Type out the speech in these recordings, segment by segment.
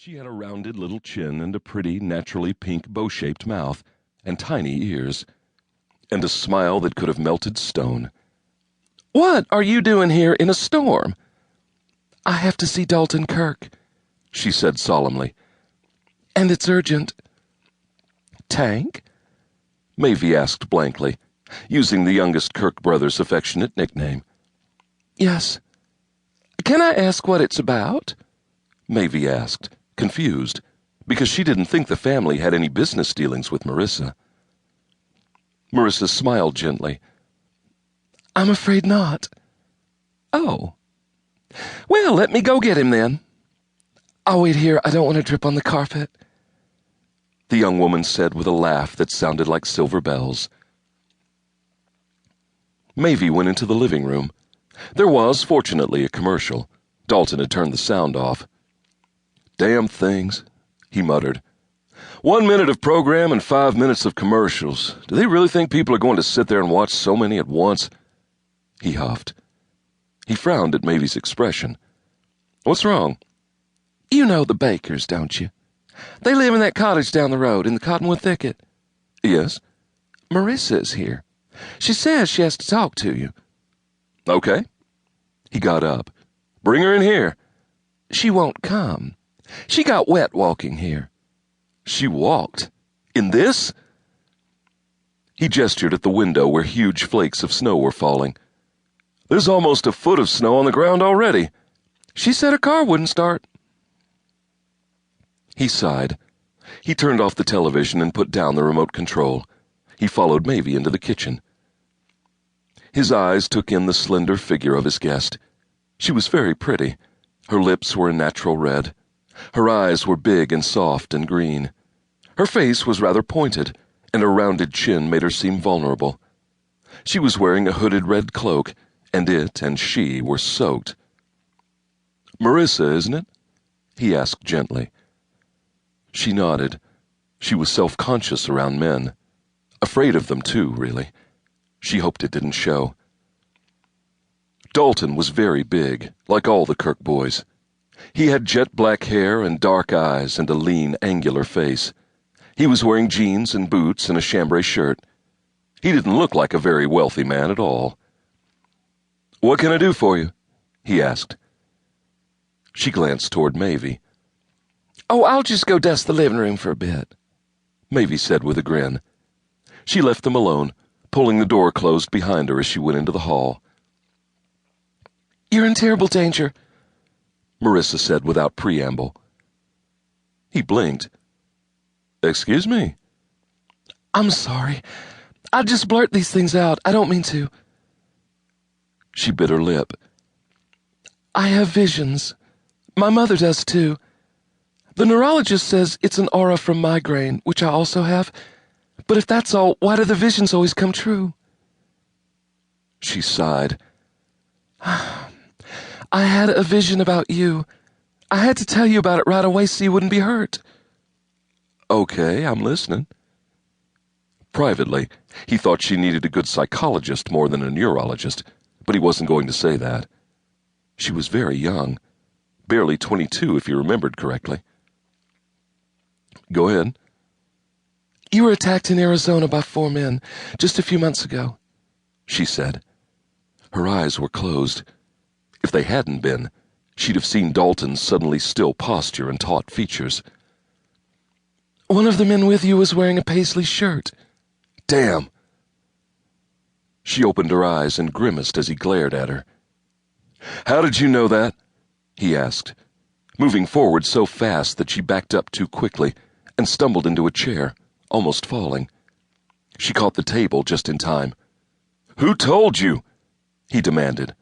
She had a rounded little chin and a pretty, naturally pink, bow-shaped mouth, and tiny ears, and a smile that could have melted stone. "What are you doing here in a storm?" "I have to see Dalton Kirk," she said solemnly. "And it's urgent." "Tank?" Maeve asked blankly, using the youngest Kirk brother's affectionate nickname. "Yes." "Can I ask what it's about?" Maeve asked, confused, because she didn't think the family had any business dealings with Merissa. Merissa smiled gently. "I'm afraid not." "Oh. "Well, let me go get him then." "I'll wait here. I don't want to drip on the carpet," the young woman said with a laugh that sounded like silver bells. Maeve went into the living room. There was, fortunately, a commercial. Dalton had turned the sound off. "Damn things," he muttered. 1 minute of program and 5 minutes of commercials. Do they really think people are going to sit there and watch so many at once? He huffed. He frowned at Maeve's expression. "What's wrong?" "You know the Bakers, don't you? They live in that cottage down the road in the cottonwood thicket." "Yes." "Merissa is here. She says she has to talk to you." "Okay." He got up. "Bring her in here." "She won't come. She got wet walking here." "She walked? In this?" He gestured at the window where huge flakes of snow were falling. "There's almost a foot of snow on the ground already." "She said her car wouldn't start." He sighed. He turned off the television and put down the remote control. He followed Maeve into the kitchen. His eyes took in the slender figure of his guest. She was very pretty. Her lips were a natural red. Her eyes were big and soft and green. Her face was rather pointed, and her rounded chin made her seem vulnerable. She was wearing a hooded red cloak, and it and she were soaked. "Merissa, isn't it?" he asked gently. She nodded. She was self-conscious around men. Afraid of them, too, really. She hoped it didn't show. Dalton was very big, like all the Kirk boys. He had jet-black hair and dark eyes and a lean, angular face. He was wearing jeans and boots and a chambray shirt. He didn't look like a very wealthy man at all. "What can I do for you?" he asked. She glanced toward Maeve. "Oh, I'll just go dust the living room for a bit," Maeve said with a grin. She left them alone, pulling the door closed behind her as she went into the hall. "You're in terrible danger," Merissa said without preamble. He blinked. "Excuse me?" "I'm sorry. I just blurt these things out. I don't mean to." She bit her lip. "I have visions. My mother does too. The neurologist says it's an aura from migraine, which I also have. But if that's all, why do the visions always come true?" She sighed. "I had a vision about you. I had to tell you about it right away so you wouldn't be hurt." "Okay, I'm listening." Privately, he thought she needed a good psychologist more than a neurologist, but he wasn't going to say that. She was very young, barely 22 if he remembered correctly. "Go ahead." "You were attacked in Arizona by 4 men just a few months ago," she said. Her eyes were closed. If they hadn't been, she'd have seen Dalton's suddenly still posture and taut features. "One of the men with you was wearing a paisley shirt." "Damn!" She opened her eyes and grimaced as he glared at her. "How did you know that?" he asked, moving forward so fast that she backed up too quickly and stumbled into a chair, almost falling. She caught the table just in time. "Who told you?" he demanded,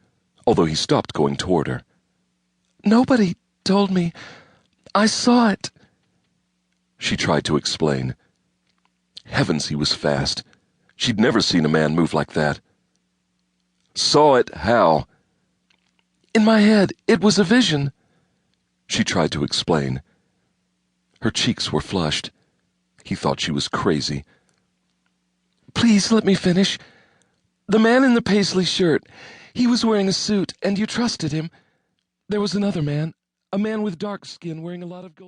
although he stopped going toward her. "Nobody told me. I saw it." She tried to explain. Heavens, he was fast. She'd never seen a man move like that. "Saw it how?" "In my head. It was a vision." She tried to explain. Her cheeks were flushed. He thought she was crazy. "Please let me finish. The man in the paisley shirt, he was wearing a suit, and you trusted him. There was another man, a man with dark skin wearing a lot of gold."